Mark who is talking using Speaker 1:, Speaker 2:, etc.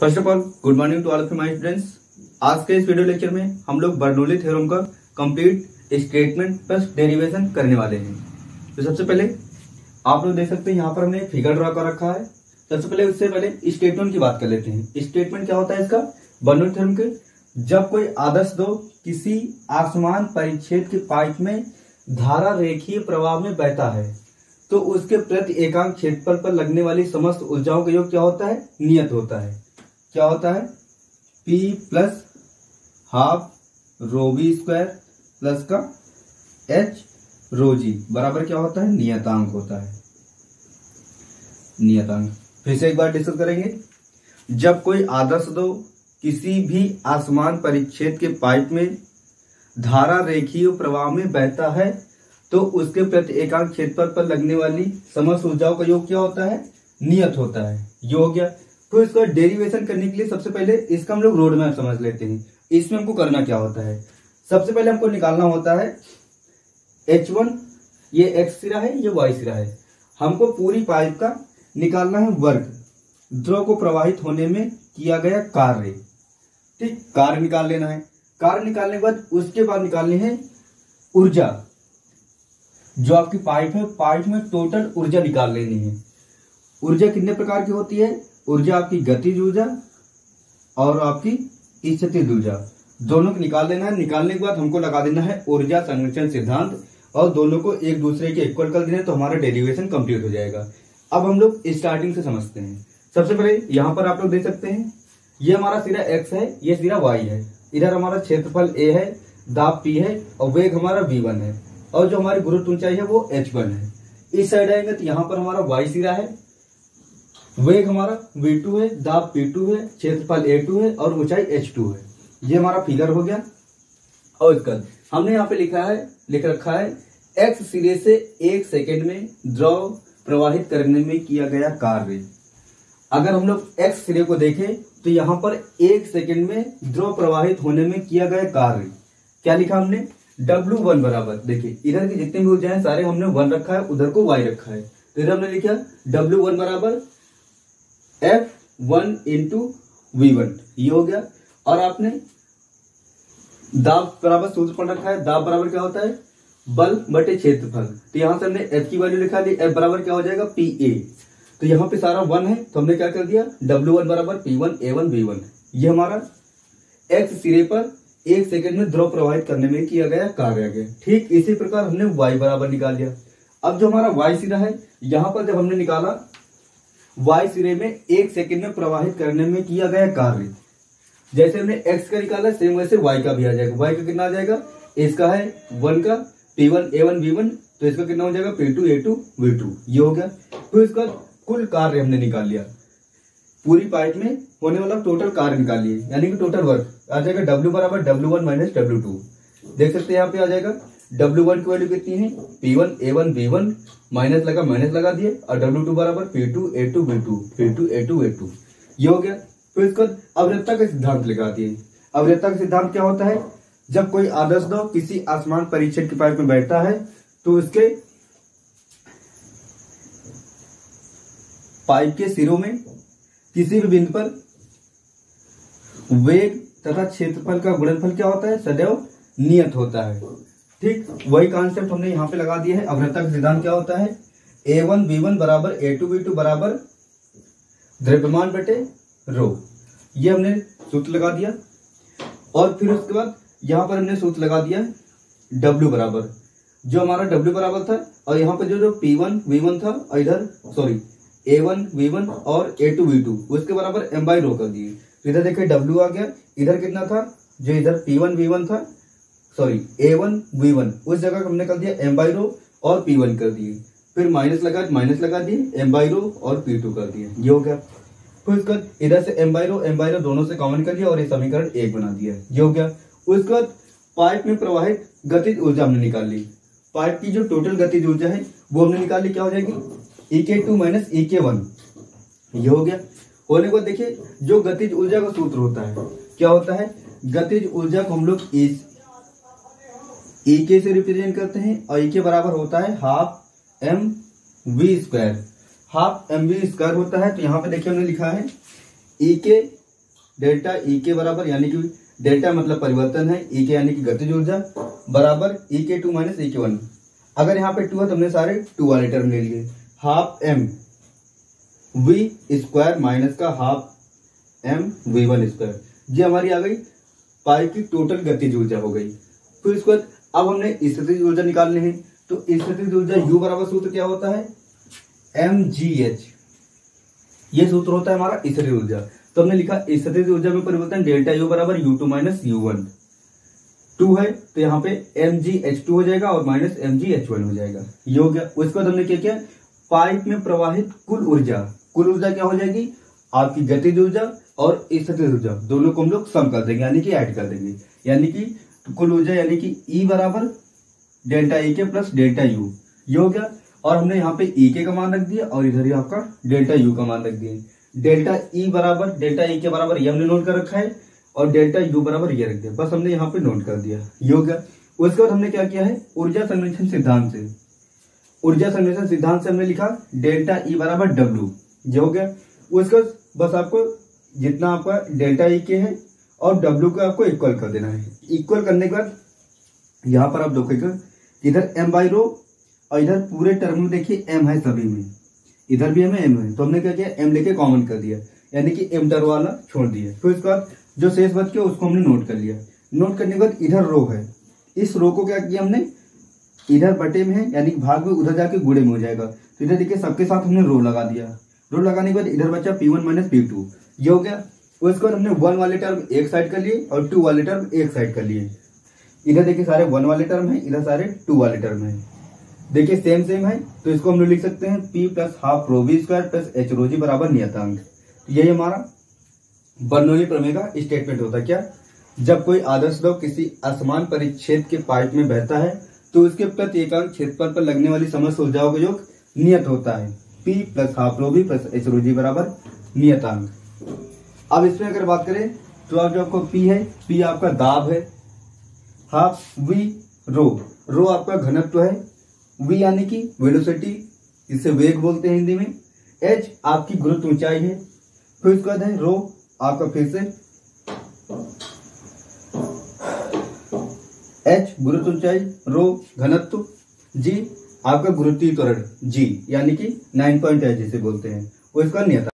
Speaker 1: First of all good morning to all of my students. आज के इस video lecture में हम लोग बर्नौली थ्योरम का कंप्लीट स्टेटमेंट प्लस डेरिवेशन करने वाले हैं। तो सबसे पहले आप लोग देख सकते हैं यहाँ पर हमने फिगर ड्रॉ कर रखा है। सबसे पहले उससे पहले स्टेटमेंट की बात कर लेते हैं। स्टेटमेंट क्या होता है इसका? बर्नौली थ्योरम के जब कोई आदर्श दो किसी आसमान परिच्छेद के पाइप में धारा रेखीय प्रवाह में बहता है तो उसके प्रति एकांक क्षेत्रफल पर लगने वाली समस्त ऊर्जाओं का योग क्या होता है? नियत होता है। क्या होता है? P plus half rho v square plus का H रो जी बराबर क्या होता है? नियतांक होता है। नियतांक फिर से एक बार डिस्कस करेंगे। जब कोई आदर्श दो किसी भी आसमान परिच्छेद के पाइप में धारा रेखीय प्रवाह में बहता है तो उसके प्रति एकांक क्षेत्रफल पर लगने वाली समस्त ऊर्जाओं का योग क्या होता है? नियत होता है। ये हो गया। तो इसका डेरिवेशन करने के लिए सबसे पहले इसका हम लोग रोड मैप समझ लेते हैं। इसमें हमको करना क्या होता है? सबसे पहले हमको निकालना होता है H1, ये X सिरा है, ये Y सिरा है। हमको पूरी पाइप का निकालना है वर्ग, द्रव को प्रवाहित होने में किया गया कार्य। ठीक, कार्य निकाल लेना है। कार्य निकालने के बाद उसके बाद निकालनी है ऊर्जा। जो आपकी पाइप है, पाइप में टोटल ऊर्जा निकाल लेनी है। ऊर्जा कितने प्रकार की होती है? ऊर्जा आपकी गतिज ऊर्जा और आपकी स्थितिज ऊर्जा, दोनों को निकाल लेना है। निकालने के बाद हमको लगा देना है ऊर्जा संरक्षण सिद्धांत और दोनों को एक दूसरे के इक्वल कर देना, तो हमारा डेरिवेशन कंप्लीट हो जाएगा। अब हम लोग स्टार्टिंग से समझते हैं। सबसे पहले यहाँ पर आप लोग देख सकते हैं, ये हमारा सिरा X है, ये सिरा Y है। इधर हमारा क्षेत्रफल A है, दाब P है और वेग हमारा V1 है और जो हमारी गुरुत्व ऊंचाई है वो H1 है। इस साइड आएंगे तो यहाँ पर हमारा Y सिरा है, वेग हमारा V2 है, दाब P2 है, क्षेत्रफल A2 है और ऊंचाई H2 है। ये हमारा फिगर हो गया। और इसका हमने यहाँ पे लिख रखा है X सिरे से 1 सेकेंड में द्रव प्रवाहित करने में किया गया कार्य। अगर हम लोग X सिरे को देखें तो यहाँ पर 1 सेकेंड में द्रव प्रवाहित होने में किया गया कार्य क्या लिखा हमने? W1 बराबर, देखिए इधर की जितनी भी ऊर्जा है सारे हमने 1 रखा है, उधर को Y रखा है, तो इधर हमने लिखा W1 बराबर F1 इंटू V1, ये हो गया। और आपने दाब बराबर सूत्र पढ़ रखा है। दाब बराबर क्या होता है? बल बटे क्षेत्रफल। तो यहां से हमने F की वैल्यू लिखा ली, F बराबर क्या हो जाएगा? PA। तो यहाँ पे सारा 1 है तो हमने क्या कर दिया? W1 बराबर P1 A1 V1। ये हमारा X सिरे पर 1 सेकेंड में द्रव प्रवाहित करने में किया गया कार्य आ गया। ठीक इसी प्रकार हमने Y बराबर निकाल दिया। अब जो हमारा Y सिरा है, यहां पर जब हमने निकाला Y सिरे में 1 सेकेंड में प्रवाहित करने में किया गया कार्य, जैसे हमने X का निकाला सेम वैसे Y का भी आ जाएगा। Y का कितना आ जाएगा? इसका है 1 का P1 A1 V1, तो इसका कितना हो जाएगा? P2 A2 V2। ये हो गया। तो इसका कुल कार्य हमने निकाल लिया। पूरी पाइप में होने वाला टोटल कार्य निकाल लिए, यानी कि टोटल वर्क आ जाएगा W बराबर W1 माइनस W2। देख सकते हैं यहाँ पे आ जाएगा W1 की वैल्यू कितनी है? P1 A1 V1 माइनस लगा दिए और W2 बराबर P2 A2 V2 P2 A2 V2। ये हो गया। फिर इसको अवृत्तता का सिद्धांत लगा दिए। अवृत्तता का सिद्धांत क्या होता है? जब कोई आदर्श द्रव किसी आसमान परिच्छेद के पाइप में बैठता है तो उसके पाइप के सिरों में किसी भी बिंदु पर वेग तथा क्षेत्रफल का गुणनफल क्या होता है? सदैव नियत होता है। ठीक वही कॉन्सेप्ट हमने यहाँ पे लगा दिया है। अवृत्तता का सिद्धांत क्या होता है? A1 V1 बराबर A2 V2 बराबर द्रव्यमान बटे रो। ये हमने सूत्र लगा दिया। और फिर उसके बाद यहाँ पर हमने सूत्र लगा दिया W बराबर, जो हमारा W बराबर था और यहाँ पर जो P1 V1 था और इधर A1 V1 और A2 V2 उसके बराबर M बाई रो कर दिए। तो इधर देखिए W आ गया। इधर कितना था? जो इधर P1 V1 था, A1 V1, उस जगह हमने कर दिया M बाई रो और P1 कर दिए। फिर माइनस लगा दिए M बाई रो और P2 कर दिए। ये हो गया। फिर उसके बाद इधर से M बाई रो दोनों से कॉमन कर दिया और ये समीकरण 1 बना दिया। ये हो गया। उसके बाद पाइप में प्रवाहित गतिज ऊर्जा हमने निकाल ली। पाइप की जो टोटल गतिज ऊर्जा है वो हमने निकाल ली। क्या हो जाएगी? EK2 minus EK1। ये हो गया। होने को देखिए जो गतिज ऊर्जा का सूत्र होता है क्या होता है? गतिज ऊर्जा को हम लोग EK से रिप्रेजेंट करते हैं और EK बराबर होता है half mv square. Half mv square होता है। तो यहाँ पे देखिए हमने लिखा है E के डेल्टा ई के बराबर, यानी कि डेल्टा मतलब परिवर्तन है, ई के यानी कि गतिज ऊर्जा बराबर ई के टू माइनस ई के वन। अगर यहाँ पे टू है तो हमने सारे टू वाले टर्म ले लिए, half m v square minus का half m v one square, ये हमारी आ गई पाई की टोटल गतिज ऊर्जा हो गई। फिर इसके बाद अब हमने स्थितिज ऊर्जा निकालनी है, तो स्थितिज ऊर्जा यू बराबर सूत्र क्या होता है, एम जी एच, ये सूत्र होता है हमारा स्थितिज ऊर्जा। तो हमने लिखा स्थितिज ऊर्जा में परिवर्तन डेल्टा यू बराबर u two minus u one, two है तो यहाँ पे एम जी एच टू हो जाएगा और minus m g h one हो जाएगा, ये हो गया। उसके बाद हमने क्या किया, पाइप में प्रवाहित कुल ऊर्जा क्या हो जाएगी, आपकी गतिज ऊर्जा और स्थितिज ऊर्जा दोनों को हम लोग सम कर देंगे, यानी कि ऐड कर देंगे, यानी कि कुल ऊर्जा यानी कि ई बराबर डेल्टा ई के प्लस डेल्टा यू, ये हो गया। और हमने यहाँ पे ई के का मान रख दिया और इधर ही आपका डेल्टा यू का मान रख दिया। डेल्टा ई बराबर डेल्टा ई के बराबर ये हमने नोट कर रखा है और डेल्टा यू बराबर ये रख दिया, बस हमने यहाँ पे नोट कर दिया, ये हो गया। उसके बाद हमने क्या किया है, ऊर्जा संरक्षण सिद्धांत से हमने लिखा डेल्टा ई बराबर डब्ल्यू, ये हो गया। उसके बाद बस आपको जितना आपका डेल्टा ई के है और डब्ल्यू को आपको इक्वल कर देना है। इक्वल करने के बाद यहाँ पर आप देखिएगा इधर एम बाई रो और इधर पूरे टर्म में देखिए एम है सभी में, इधर भी हमें एम है, तो हमने क्या किया, एम लेके कॉमन कर दिया, यानी कि एम टर्म वाला छोड़ दिया। फिर उसके बाद जो शेष बच गया उसको हमने नोट कर लिया। नोट करने के बाद इधर रो है, इस रो को क्या किया हमने, इधर बटे में है यानी कि भाग में, उधर जाके गुणे में हो जाएगा, तो इधर देखिए सबके साथ हमने रो लगा दिया। रो लगाने के बाद इधर बचा P1 माइनस P2, ये हो गया। उसके बाद हमने वन वाले टर्म एक साइड कर लिए और टू वाले टर्म एक साइड कर लिए। इधर देखिए सारे वन वाले टर्म है, इधर सारे टू वाले टर्म है, देखिए सेम है, तो इसको हम लोग लिख सकते हैं P plus half rho v square plus h rho g बराबर नियतांक। तो यही हमारा बर्नौली प्रमेय का स्टेटमेंट होता है। क्या, जब कोई आदर्श द्रव किसी असमान परिच्छेद के पाइप में बहता है तो उसके प्रति एकांक क्षेत्रफल पर लगने वाली समस्त ऊर्जाओं का योग नियत होता है, P plus half rho v plus h rho g बराबर नियतांक। अब इसमें अगर बात करें तो आप जो आपको P है, P आपका दाब है, हाफ V रो आपका घनत्व है, V यानी कि वेलोसिटी, इसे वेग बोलते हैं हिंदी में, H आपकी गुरुत्व ऊंचाई है, फिर उसके बाद है रो आपका फिर से H गुरुत्व ऊंचाई, रो घनत्व, G आपका गुरुत्वीय त्वरण G यानी कि 9 पॉइंट है जिसे बोलते हैं, वो इसका नियतांक।